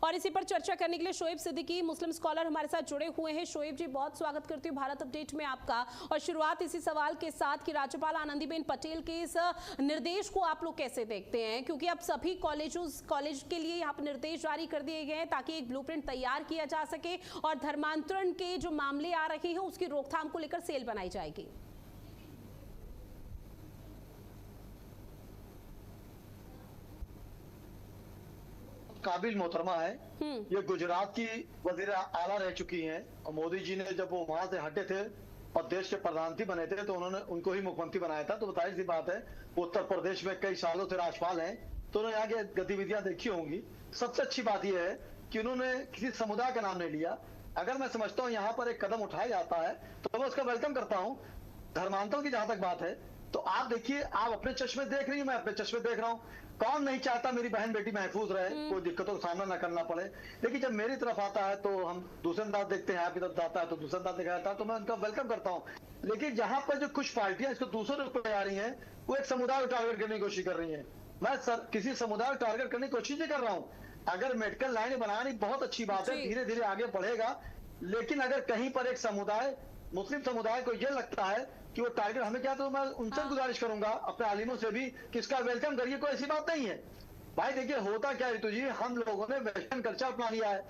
और इसी पर चर्चा करने के लिए शोएब सिद्दीकी मुस्लिम स्कॉलर हमारे साथ जुड़े हुए हैं। शोएब जी, बहुत स्वागत करती हूँ भारत अपडेट में आपका। और शुरुआत इसी सवाल के साथ कि राज्यपाल आनंदीबेन पटेल के इस निर्देश को आप लोग कैसे देखते हैं, क्योंकि अब सभी कॉलेज के लिए यहाँ पर निर्देश जारी कर दिए गए हैं ताकि एक ब्लूप्रिंट तैयार किया जा सके और धर्मांतरण के जो मामले आ रहे हैं उसकी रोकथाम को लेकर सेल बनाई जाएगी। काबिल मोहतरमा है। ये गुजरात की वजीर आला रह चुकी हैं और मोदी जी ने जब वो वहां से हटे थे और देश के प्रधानमंत्री बने थे तो उन्होंने उनको ही मुख्यमंत्री बनाया था। तो बताइए सी बात है, उत्तर प्रदेश में कई सालों से राज्यपाल हैं तो उन्होंने यहाँ की गतिविधियां देखी होंगी। सबसे अच्छी बात यह है कि उन्होंने किसी समुदाय का नाम नहीं लिया। अगर मैं समझता हूँ यहाँ पर एक कदम उठाया जाता है तो मैं उसका वेलकम करता हूँ। धर्मांतरण की जहां तक बात है तो आप देखिए, आप अपने चश्मे देख रही हैं, मैं अपने चश्मे देख रहा हूँ। कौन नहीं चाहता मेरी बहन बेटी महफूज रहे, कोई दिक्कतों का सामना ना करना पड़े। लेकिन जब मेरी तरफ आता है तो हम दूसरे अंदाज देखते हैं, आपकी तरफ जाता है तो दूसरा अंदाज देखा जाता है, तो मैं उनका वेलकम करता हूँ। लेकिन जहां पर जो कुछ पार्टियां इसको दूसरे रूप में आ रही हैं, वो एक समुदाय को टारगेट करने की कोशिश कर रही है। मैं किसी समुदाय को टारगेट करने की कोशिश नहीं कर रहा हूँ। अगर मेडिकल लाइन बनानी बहुत अच्छी बात है, धीरे धीरे आगे बढ़ेगा। लेकिन अगर कहीं पर एक समुदाय, मुस्लिम समुदाय को यह लगता है कि वो टारगेट हमें क्या, तो मैं उनसे गुजारिश करूंगा अपने आलिमों से भी कि इसका वेलकम करिए। कोई ऐसी बात नहीं है भाई। देखिए होता क्या है ऋतु जी, हम लोगों ने वेस्टर्न कल्चर अपना लिया है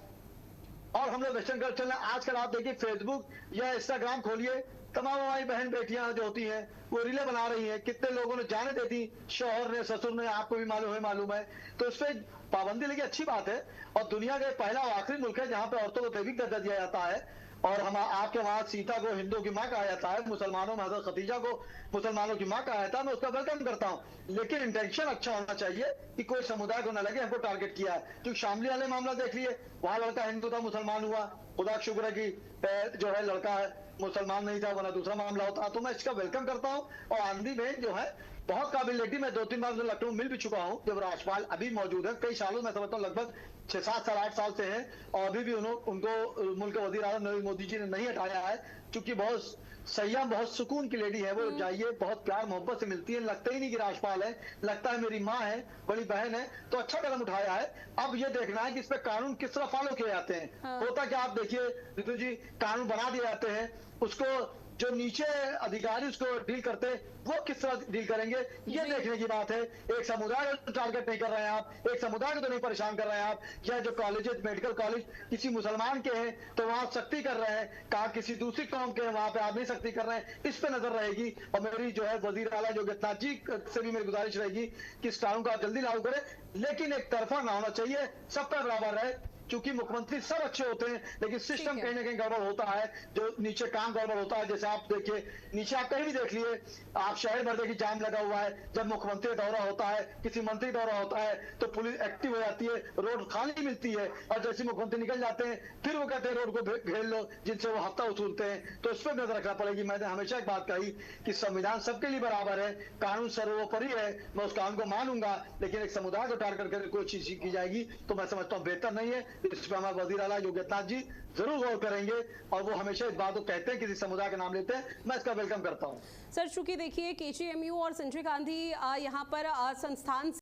और हम लोग वेस्टर्न कल्चर में आजकल आप देखिए फेसबुक या इंस्टाग्राम खोलिए, तमाम हमारी बहन बेटियां जो होती हैं वो रीलें बना रही हैं। कितने लोगों ने जाने दे दी, शौहर ने, ससुर ने, आपको भी मालूम है। तो इस पर पाबंदी लगी, अच्छी बात है। और दुनिया का पहला और आखिरी मुल्क है जहां पर औरतों को दैविक दर्जा दिया जाता है। और हम आपके वहां सीता को हिंदुओं की मां कहा जाता है, मुसलमानों में हजरत खदीजा को मुसलमानों की मां कहा जाता है। मैं उसका वेलकम करता हूं। लेकिन इंटेंशन अच्छा होना चाहिए कि कोई समुदाय को न लगे हमको टारगेट किया है। क्योंकि शामली वाले मामला देख लिए, वहां लड़का हिंदू था, मुसलमान हुआ। खुदा शुक्र है कि जो है लड़का है मुसलमान नहीं था, वरना दूसरा मामला होता। तो मैं इसका वेलकम करता हूँ। और आनंदीबेन जो है बहुत काबिल लेडी, मैं 2-3 बार लखनऊ मिल भी चुका हूँ जब राज्यपाल अभी मौजूद है। कई सालों में समझता हूँ, लगभग 6-7 साल 8 साल से हैं और अभी भी उनको मुल्क के वजीर आज़म नरेंद्र मोदी जी ने नहीं हटाया है। क्योंकि बहुत संयम, बहुत सुकून की लेडी है वो। जाइए, बहुत प्यार मोहब्बत से मिलती है, लगता ही नहीं कि राज्यपाल है, लगता है मेरी माँ है, बड़ी बहन है। तो अच्छा कदम उठाया है। अब ये देखना है कि इस पे कानून किस तरह फॉलो किए जाते हैं। होता क्या, आप देखिए ऋतु जी, कानून बना दिए जाते हैं, उसको जो नीचे अधिकारी उसको डील करते हैं वो किस तरह डील करेंगे, ये देखने की बात है। एक समुदाय को टारगेट नहीं कर रहे हैं आप, एक समुदाय को तो नहीं परेशान कर रहे हैं आप। या जो कॉलेजेस, मेडिकल कॉलेज किसी मुसलमान के हैं तो वहां सख्ती कर रहे हैं, कहा किसी दूसरी कौम के हैं वहां पे आप नहीं सख्ती कर रहे हैं। इस पे नजर रहेगी। और मेरी जो है वजीर आला योगेश जी से भी मेरी गुजारिश रहेगी कि इस कानून को आप जल्दी लागू करें। लेकिन एक तरफा ना होना चाहिए, सब पे बराबर रहे। क्योंकि मुख्यमंत्री सब अच्छे होते हैं लेकिन सिस्टम कहीं ना कहीं गड़बड़ होता है, जो नीचे काम गड़बड़ होता है। जैसे आप देखिए नीचे, आप कहीं भी देख लिए, आप शहर भर देखिए जाम लगा हुआ है। जब मुख्यमंत्री दौरा होता है, किसी मंत्री दौरा होता है तो पुलिस एक्टिव हो जाती है, रोड खाली मिलती है। और जैसे मुख्यमंत्री निकल जाते हैं फिर वो कहते हैं रोड को घेर लो, जिनसे वो हफ्ता वसूलते हैं। तो इस पर नजर रखना पड़ेगी। मैंने हमेशा एक बात कही कि संविधान सबके लिए बराबर है, कानून सर्वोपरि है, मैं उस कानून को मानूंगा। लेकिन एक समुदाय को टारगेट करके कोई चीज की जाएगी तो मैं समझता हूँ बेहतर नहीं है। इस पर हमारे वजीर आला योगेश जी जरूर गौर करेंगे और वो हमेशा इस बात को कहते हैं, किसी समुदाय का नाम लेते हैं। मैं इसका वेलकम करता हूं। सर, चूंकि देखिए KGMU और संजय गांधी यहाँ पर संस्थान